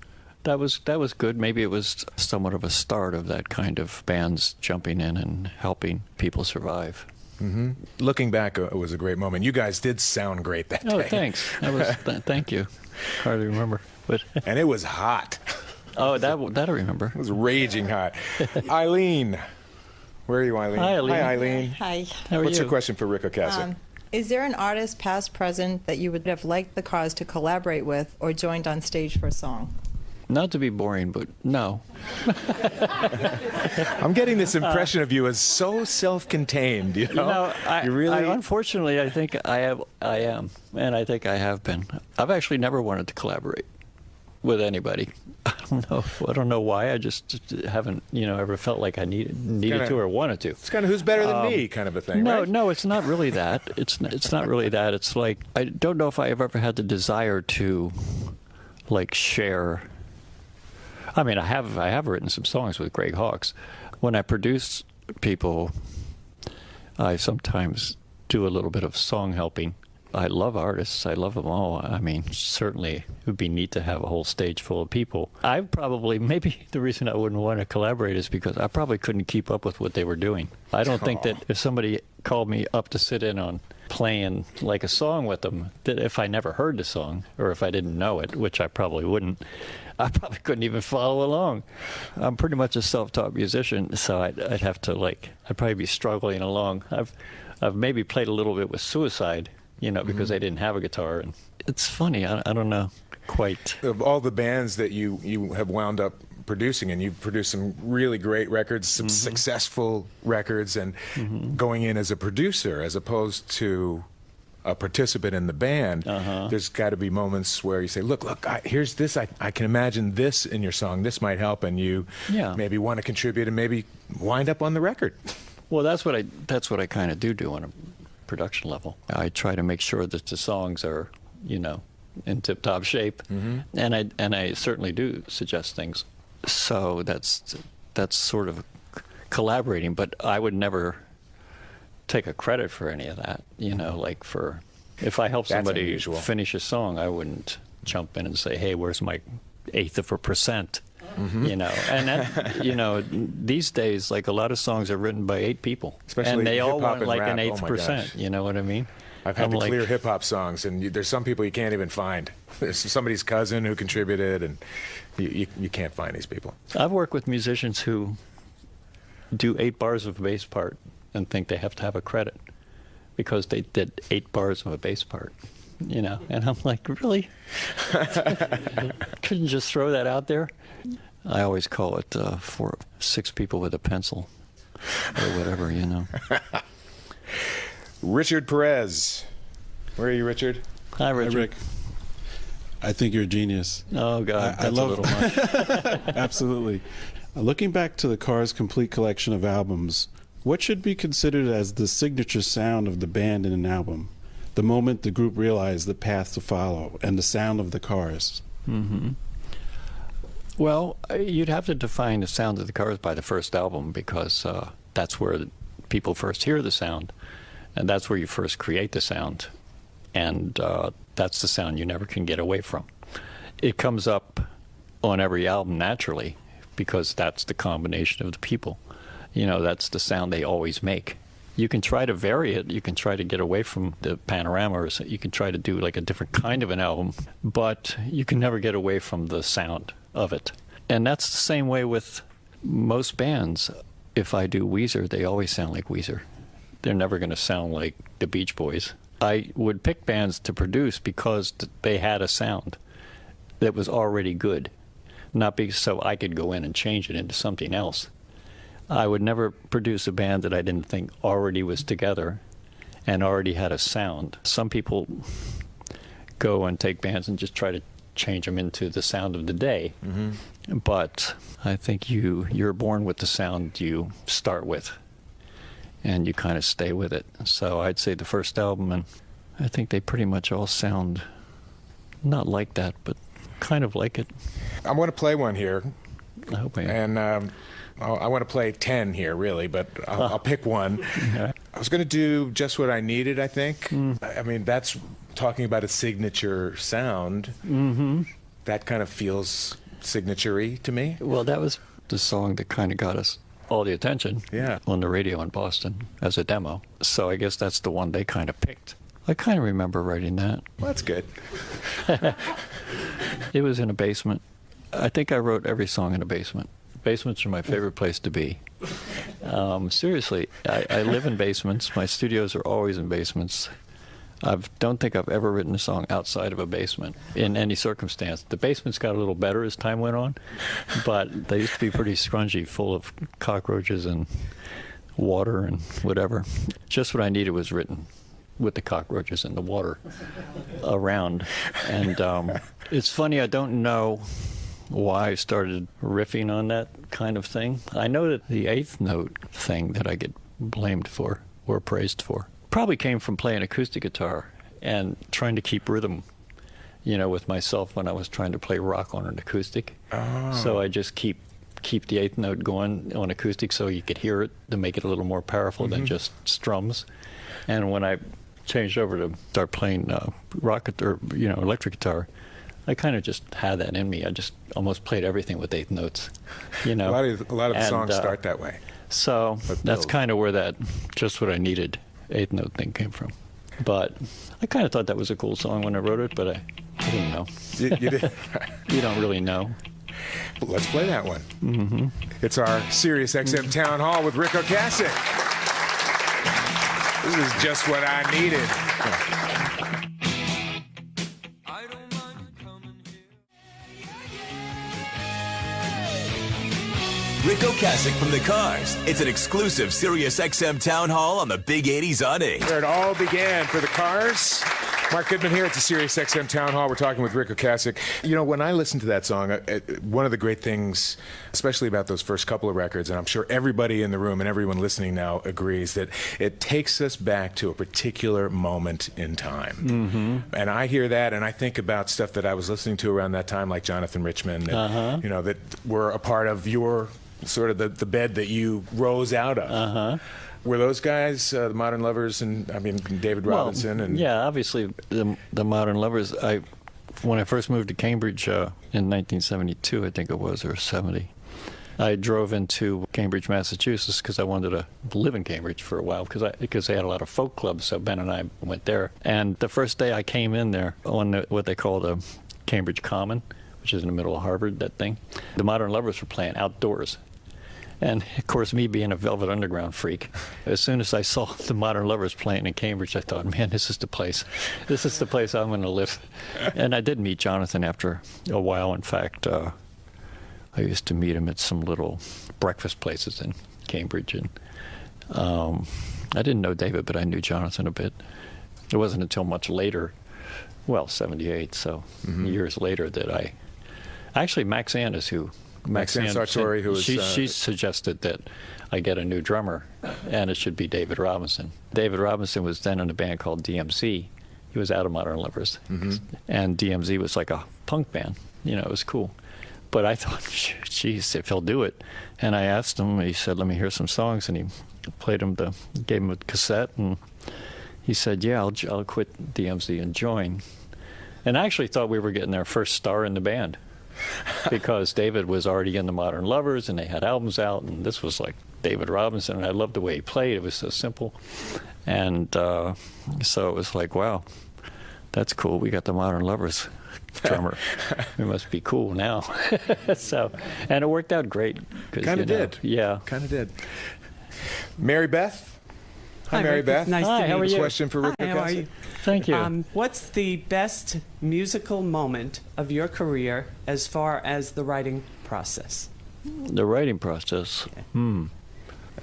[SPEAKER 4] That was good. Maybe it was somewhat of a start of that kind of bands jumping in and helping people survive.
[SPEAKER 3] Mm-hmm. Looking back, it was a great moment. You guys did sound great that day.
[SPEAKER 4] Oh, thanks. That was thank you. Hardly remember, but
[SPEAKER 3] and it was hot.
[SPEAKER 4] Oh, that I remember.
[SPEAKER 3] It was raging hot. Eileen, where are you, Eileen?
[SPEAKER 4] Hi, Eileen.
[SPEAKER 3] Hi, Eileen.
[SPEAKER 9] Hi.
[SPEAKER 4] How are
[SPEAKER 3] What's
[SPEAKER 4] you?
[SPEAKER 3] your question for Ric Ocasek?
[SPEAKER 12] Is there an artist, past, present, that you would have liked the Cars to collaborate with or joined on stage for a song?
[SPEAKER 4] Not to be boring, but no.
[SPEAKER 3] I'm getting this impression of you as so self-contained. You know, you really.
[SPEAKER 4] Unfortunately, I think I am, and I think I have been. I've actually never wanted to collaborate with anybody. I don't know why. I just haven't, ever felt like I needed to or wanted to.
[SPEAKER 3] It's kind of who's better than me kind of a thing.
[SPEAKER 4] No,
[SPEAKER 3] right?
[SPEAKER 4] no, it's not really that. It's not really that. It's like I don't know if I have ever had the desire to, like, share. I mean, I have written some songs with Greg Hawkes. When I produce people, I sometimes do a little bit of song helping. I love artists. I love them all. I mean, certainly it would be neat to have a whole stage full of people. Maybe the reason I wouldn't want to collaborate is because I probably couldn't keep up with what they were doing. I don't think that if somebody called me up to sit in on playing like a song with them, that if I never heard the song or if I didn't know it, which I probably wouldn't, I probably couldn't even follow along. I'm pretty much a self-taught musician, so I'd have to I'd probably be struggling along. I've maybe played a little bit with Suicide, because they didn't have a guitar. And it's funny, I don't know quite.
[SPEAKER 3] Of all the bands that you have wound up producing, and you've produced some really great records, some successful records, and going in as a producer as opposed to a participant in the band, there's got to be moments where you say, look, here's this, I can imagine this in your song, this might help, and you maybe want to contribute and maybe wind up on the record.
[SPEAKER 4] Well, that's what I kind of do on a production level. I try to make sure that the songs are, in tip-top shape, and I certainly do suggest things. So that's sort of collaborating, but I would never take a credit for any of that. If I help somebody finish a song, I wouldn't jump in and say, hey, where's my 1/8 of a percent? And that, these days, like, a lot of songs are written by 8 people,
[SPEAKER 3] especially
[SPEAKER 4] and they all want
[SPEAKER 3] and
[SPEAKER 4] like
[SPEAKER 3] rap.
[SPEAKER 4] an 1/8%. You know what I mean?
[SPEAKER 3] I've had to clear hip-hop songs, and there's some people you can't even find. There's somebody's cousin who contributed, and you can't find these people.
[SPEAKER 4] I've worked with musicians who do 8 bars of a bass part and think they have to have a credit because they did 8 bars of a bass part, and I'm like, really? Couldn't just throw that out there? I always call it 6 people with a pencil or whatever,
[SPEAKER 3] Richard Perez. Where are you, Richard?
[SPEAKER 4] Hi, Richard.
[SPEAKER 13] Hi, Rick. I think you're a genius.
[SPEAKER 4] Oh, God,
[SPEAKER 13] I love
[SPEAKER 4] a little much.
[SPEAKER 13] Absolutely. Looking back to the Cars' complete collection of albums, what should be considered as the signature sound of the band in an album? The moment the group realized the path to follow and the sound of the Cars.
[SPEAKER 4] Well, you'd have to define the sound of the Cars by the first album, because that's where people first hear the sound, and that's where you first create the sound, and that's the sound you never can get away from. It comes up on every album naturally, because that's the combination of the people. That's the sound they always make. You can try to vary it, you can try to get away from the panorama, or you can try to do like a different kind of an album, but you can never get away from the sound of it. And that's the same way with most bands. If I do Weezer, they always sound like Weezer. They're never going to sound like the Beach Boys. I would pick bands to produce because they had a sound that was already good, not because so I could go in and change it into something else. I would never produce a band that I didn't think already was together and already had a sound. Some people go and take bands and just try to change them into the sound of the day. But I think you're born with the sound you start with, and you kind of stay with it. So I'd say the first album, and I think they pretty much all sound not like that, but kind of like it.
[SPEAKER 3] I'm going to play one here.
[SPEAKER 4] I hope I am.
[SPEAKER 3] And I want to play 10 here, really, but I'll pick one.
[SPEAKER 4] Okay.
[SPEAKER 3] I was going to do Just What I Needed, I think. I mean, that's talking about a signature sound.
[SPEAKER 4] Mm-hmm.
[SPEAKER 3] That kind of feels signature-y to me.
[SPEAKER 4] Well, that was the song that kind of got us all the attention on the radio in Boston as a demo. So I guess that's the one they kind of picked. I kind of remember writing that.
[SPEAKER 3] Well, that's good.
[SPEAKER 4] It was in a basement. I think I wrote every song in a basement. Basements are my favorite place to be. Seriously, I live in basements. My studios are always in basements. I don't think I've ever written a song outside of a basement in any circumstance. The basements got a little better as time went on, but they used to be pretty scrungy, full of cockroaches and water and whatever. Just What I Needed was written with the cockroaches and the water around. And it's funny, I don't know why I started riffing on that kind of thing. I know that the eighth note thing that I get blamed for or praised for probably came from playing acoustic guitar and trying to keep rhythm, with myself when I was trying to play rock on an acoustic.
[SPEAKER 3] Oh.
[SPEAKER 4] So I just keep the eighth note going on acoustic so you could hear it to make it a little more powerful than just strums. And when I changed over to start playing electric guitar, I kind of just had that in me. I just almost played everything with eighth notes.
[SPEAKER 3] A lot of the songs start that way.
[SPEAKER 4] So that's kind of where that Just What I Needed eighth note thing came from. But I kind of thought that was a cool song when I wrote it, but I didn't know.
[SPEAKER 3] You did?
[SPEAKER 4] You don't really know.
[SPEAKER 3] Well, let's play that one.
[SPEAKER 4] Mm-hmm.
[SPEAKER 3] It's our Sirius XM Town Hall with Ric Ocasek. This is Just What I Needed.
[SPEAKER 1] Ric Ocasek from The Cars. It's an exclusive Sirius XM Town Hall on the Big 80s on 8.
[SPEAKER 3] Where it all began for The Cars. Mark Goodman here at the Sirius XM Town Hall. We're talking with Ric Ocasek. When I listen to that song, one of the great things, especially about those first couple of records, and I'm sure everybody in the room and everyone listening now agrees, that it takes us back to a particular moment in time.
[SPEAKER 4] Mm-hmm.
[SPEAKER 3] And I hear that, and I think about stuff that I was listening to around that time, like Jonathan Richman, and, that were a part of your sort of the bed that you rose out of. Were those guys the Modern Lovers and David Robinson? And
[SPEAKER 4] yeah, obviously the Modern Lovers. When I first moved to Cambridge in 1972, I think it was, or 70, I drove into Cambridge, Massachusetts, because I wanted to live in Cambridge for a while because they had a lot of folk clubs. So Ben and I went there, and the first day I came in there on what they call the Cambridge Common, which is in the middle of Harvard, that thing, the Modern Lovers were playing outdoors. And, of course, me being a Velvet Underground freak, as soon as I saw the Modern Lovers playing in Cambridge, I thought, man, this is the place. This is the place I'm going to live. And I did meet Jonathan after a while. In fact, I used to meet him at some little breakfast places in Cambridge. And I didn't know David, but I knew Jonathan a bit. It wasn't until much later, 78, so years later, that actually, Max Andis, Maxine Sartori, who was... She suggested that I get a new drummer, and it should be David Robinson. David Robinson was then in a band called DMZ. He was out of Modern Lovers. And DMZ was like a punk band. It was cool. But I thought, geez, if he'll do it. And I asked him, he said, let me hear some songs. And he gave him a cassette, and he said, yeah, I'll quit DMZ and join. And I actually thought we were getting our first star in the band. Because David was already in the Modern Lovers, and they had albums out, and this was like David Robinson, and I loved the way he played. It was so simple. And so it was like, wow, that's cool. We got the Modern Lovers drummer. It must be cool now. And it worked out great.
[SPEAKER 3] Kind of did.
[SPEAKER 4] Yeah.
[SPEAKER 3] Kind of did. Mary Beth? Hi, Mary
[SPEAKER 14] Rick.
[SPEAKER 3] Beth.
[SPEAKER 14] It's nice to meet
[SPEAKER 4] how are
[SPEAKER 14] you.
[SPEAKER 4] you?
[SPEAKER 3] Question for Ric
[SPEAKER 14] Hi, how are you?
[SPEAKER 4] Thank you.
[SPEAKER 14] What's the best musical moment of your career as far as the writing process?
[SPEAKER 4] The writing process?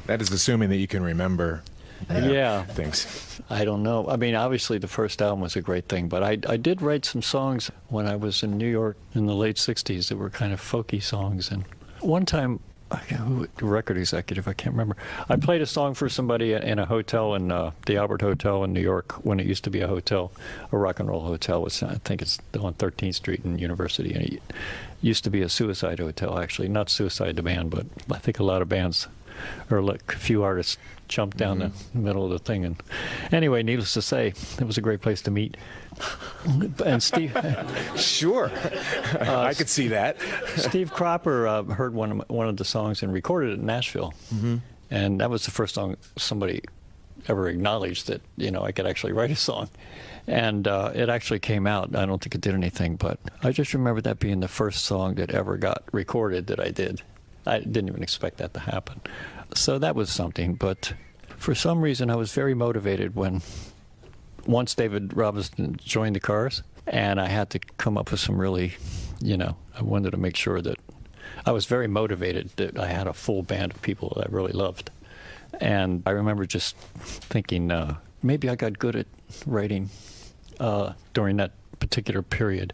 [SPEAKER 3] That is assuming that you can remember things.
[SPEAKER 4] I don't know. Obviously the first album was a great thing, but I did write some songs when I was in New York in the late 60s that were kind of folky songs. And one time record executive, I can't remember. I played a song for somebody in a hotel in the Albert Hotel in New York when it used to be a hotel, a rock and roll hotel. Which I think it's on 13th Street in University. And it used to be a suicide hotel, actually. Not Suicide the band, but I think a lot of bands, or like a few artists, jumped down the middle of the thing. And anyway, needless to say, it was a great place to meet. And Steve,
[SPEAKER 3] sure, I could see that.
[SPEAKER 4] Steve Cropper heard one of the songs and recorded it in Nashville, and that was the first song somebody ever acknowledged that I could actually write a song, and it actually came out. I don't think it did anything, but I just remember that being the first song that ever got recorded that I did. I didn't even expect that to happen, so that was something. But for some reason, I was very motivated once David Robinson joined the Cars, and I had to come up with some really, I wanted to make sure that I was very motivated that I had a full band of people that I really loved. And I remember just thinking, maybe I got good at writing during that particular period.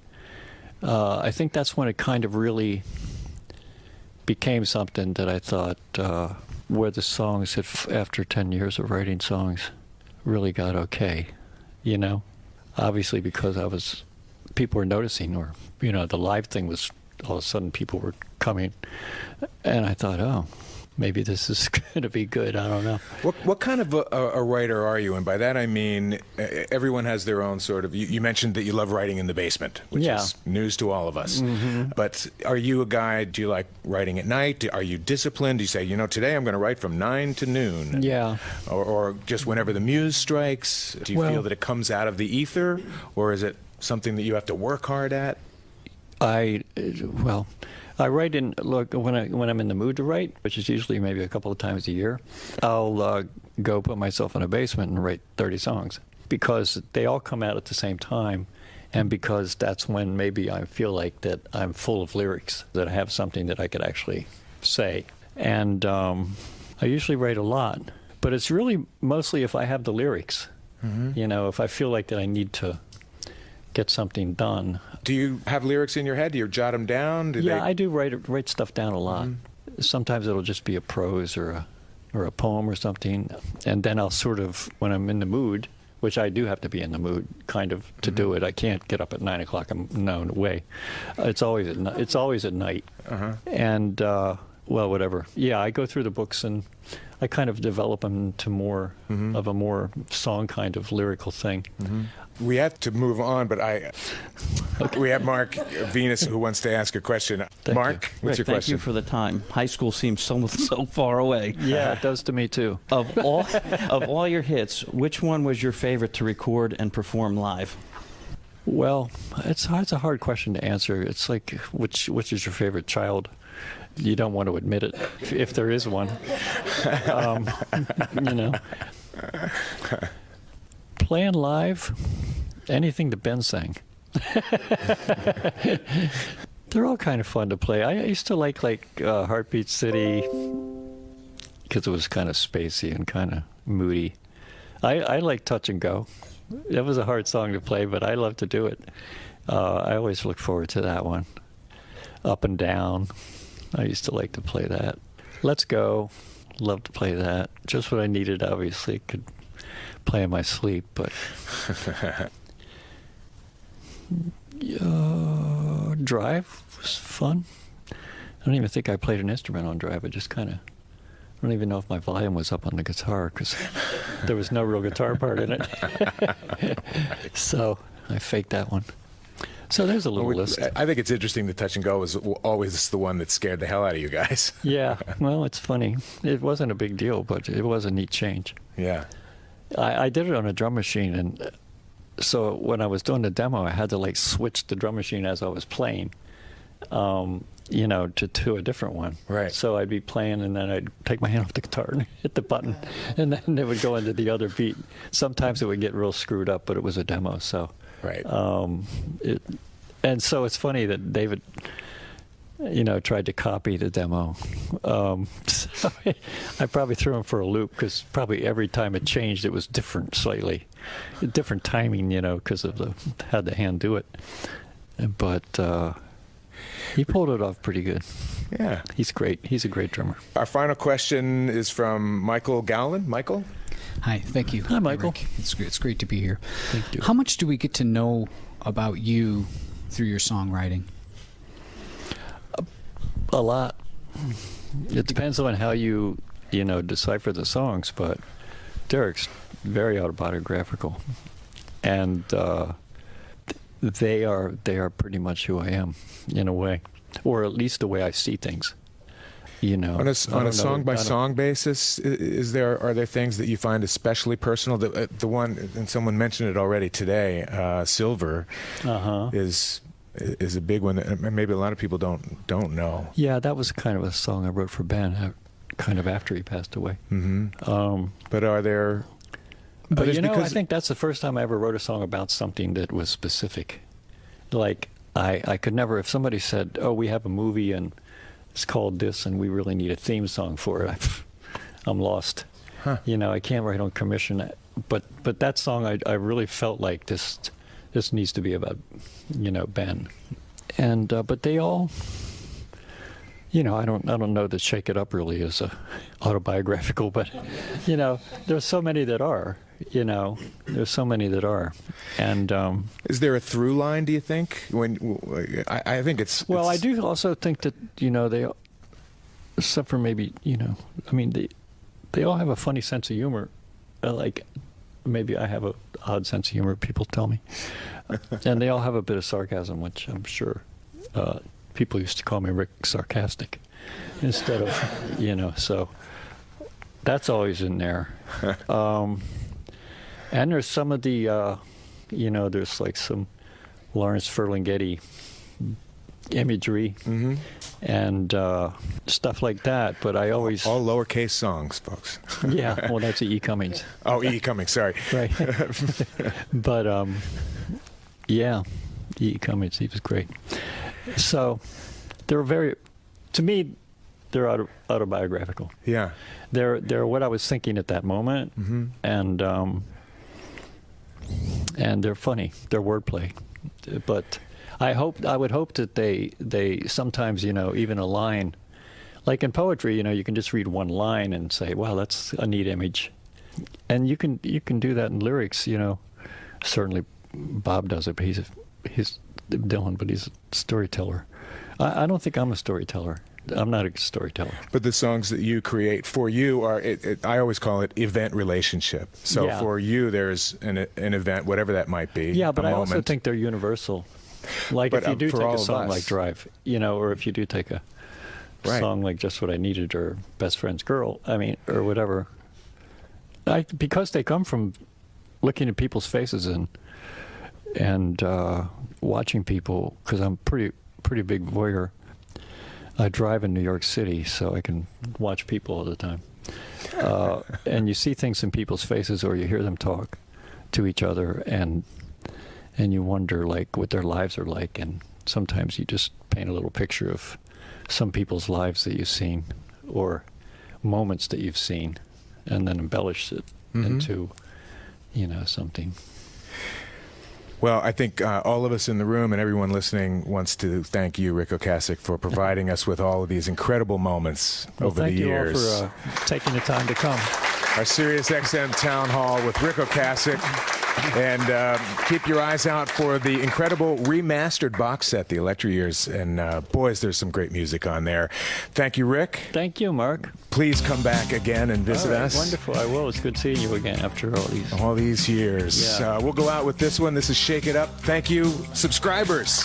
[SPEAKER 4] I think that's when it kind of really became something that I thought, where the songs, after 10 years of writing songs, really got okay. Obviously because people were noticing, or, the live thing was, all of a sudden people were coming, and I thought, oh, maybe this is going to be good. I don't know.
[SPEAKER 3] What kind of a writer are you? And by that I mean, everyone has their own sort of, you mentioned that you love writing in the basement, which is news to all of us. But are you a guy, do you like writing at night? Are you disciplined? Do you say, today I'm going to write from 9 to noon?
[SPEAKER 4] Yeah.
[SPEAKER 3] Or just whenever the muse strikes? Do you feel that it comes out of the ether? Or is it something that you have to work hard at?
[SPEAKER 4] I write when I'm in the mood to write, which is usually maybe a couple of times a year. I'll go put myself in a basement and write 30 songs, because they all come out at the same time, and because that's when maybe I feel like that I'm full of lyrics, that I have something that I could actually say. And I usually write a lot, but it's really mostly if I have the lyrics. If I feel like that I need to get something done.
[SPEAKER 3] Do you have lyrics in your head? Do you jot them down?
[SPEAKER 4] I do write stuff down a lot. Sometimes it'll just be a prose or a poem or something, and then I'll sort of, when I'm in the mood, which I do have to be in the mood kind of to do it. I can't get up at 9 o'clock. No way. It's always at night. And whatever. Yeah, I go through the books and I kind of develop them to more of a more song kind of lyrical thing.
[SPEAKER 3] We have to move on, but we have Mark Venus who wants to ask a question. Mark, what's your question?
[SPEAKER 15] Thank you for the time. High school seems so far away.
[SPEAKER 4] Yeah, it does to me too.
[SPEAKER 15] Of all your hits, which one was your favorite to record and perform live?
[SPEAKER 4] Well, it's a hard question to answer. It's like, which is your favorite child? You don't want to admit it, if there is one. Playing live, anything that Ben sang. They're all kind of fun to play. I used to like Heartbeat City, because it was kind of spacey and kind of moody. I like Touch and Go. That was a hard song to play, but I love to do it. I always look forward to that one. Up and Down. I used to like to play that. Let's Go. Love to play that. Just what I needed, obviously. Could play in my sleep, but... Drive was fun. I don't even think I played an instrument on Drive. I just kind of... I don't even know if my volume was up on the guitar, because there was no real guitar part in it. So I faked that one. So there's a little list.
[SPEAKER 3] I think it's interesting that Touch and Go was always the one that scared the hell out of you guys.
[SPEAKER 4] Yeah, well, it's funny. It wasn't a big deal, but it was a neat change.
[SPEAKER 3] Yeah.
[SPEAKER 4] I did it on a drum machine, and so when I was doing the demo, I had to switch the drum machine as I was playing, to a different one.
[SPEAKER 3] Right.
[SPEAKER 4] So I'd be playing, and then I'd take my hand off the guitar and hit the button, and then it would go into the other beat. Sometimes it would get real screwed up, but it was a demo, so...
[SPEAKER 3] Right.
[SPEAKER 4] And so it's funny that David, tried to copy the demo. So I probably threw him for a loop, because probably every time it changed, it was different slightly. Different timing, because of how the hand do it. But he pulled it off pretty good.
[SPEAKER 3] Yeah.
[SPEAKER 4] He's great. He's a great drummer.
[SPEAKER 3] Our final question is from Michael Gowland. Michael?
[SPEAKER 16] Hi, thank you.
[SPEAKER 4] Hi, Michael.
[SPEAKER 16] Rick. It's great to be here.
[SPEAKER 4] Thank you.
[SPEAKER 16] How much do we get to know about you through your songwriting?
[SPEAKER 4] A lot. It depends on how you decipher the songs, but Derek's very autobiographical, and they are pretty much who I am in a way, or at least the way I see things.
[SPEAKER 3] On a song by song basis, are there things that you find especially personal? The one, and someone mentioned it already today, Silver, is a big one that maybe a lot of people don't know.
[SPEAKER 4] Yeah, that was kind of a song I wrote for Ben, kind of after he passed away.
[SPEAKER 3] Mm-hmm. But are there?
[SPEAKER 4] But I think that's the first time I ever wrote a song about something that was specific. Like I could never, if somebody said, "Oh, we have a movie and it's called this, and we really need a theme song for it," I'm lost. Huh. I can't write on commission. But that song, I really felt like this needs to be about, Ben, and but they all, I don't know that Shake It Up really is autobiographical, but there's so many that are. There's so many that are, and
[SPEAKER 3] is there a through line? Do you think? I think it's.
[SPEAKER 4] Well, I do also think that they, except for maybe they all have a funny sense of humor. Like maybe I have an odd sense of humor. People tell me, and they all have a bit of sarcasm, which I'm sure people used to call me Ric Sarcastic instead of So that's always in there. And there's some of the, there's like some Lawrence Ferlinghetti imagery and stuff like that. But I always...
[SPEAKER 3] All lowercase songs, folks.
[SPEAKER 4] Yeah, well, that's E. Cummings.
[SPEAKER 3] Oh, E. Cummings, sorry.
[SPEAKER 4] Right. But, yeah, E. Cummings, he was great. So they're to me, they're autobiographical.
[SPEAKER 3] Yeah.
[SPEAKER 4] They're what I was thinking at that moment, and they're funny. They're wordplay, but I would hope that they sometimes even a line, like in poetry, you can just read one line and say, wow, that's a neat image, and you can do that in lyrics. Certainly Bob does it, but he's Dylan, but he's a storyteller. I don't think I'm a storyteller. I'm not a storyteller.
[SPEAKER 3] But the songs that you create for you are, I always call it event relationship. So for you, there's an event, whatever that might be.
[SPEAKER 4] Yeah, but I
[SPEAKER 3] moment.
[SPEAKER 4] also think they're universal. Like if you do take a song like Drive, or if you do take a song like Just What I Needed or Best Friend's Girl, or whatever, because they come from looking at people's faces and watching people, because I'm pretty big voyeur. I drive in New York City, so I can watch people all the time. And you see things in people's faces, or you hear them talk to each other, and you wonder like what their lives are like. And sometimes you just paint a little picture of some people's lives that you've seen, or moments that you've seen, and then embellish it into, something.
[SPEAKER 3] Well, I think all of us in the room and everyone listening wants to thank you, Ric Ocasek, for providing us with all of these incredible moments over the years.
[SPEAKER 4] Thank you all for taking the time to come.
[SPEAKER 3] Our Sirius XM Town Hall with Ric Ocasek. And keep your eyes out for the incredible remastered box set, The Electra Years. And boys, there's some great music on there. Thank you, Rick.
[SPEAKER 4] Thank you, Mark.
[SPEAKER 3] Please come back again and visit us.
[SPEAKER 4] Wonderful. I will. It's good seeing you again after all
[SPEAKER 3] these years.
[SPEAKER 4] Yeah.
[SPEAKER 3] We'll go out with this one. This is Shake It Up. Thank you, subscribers.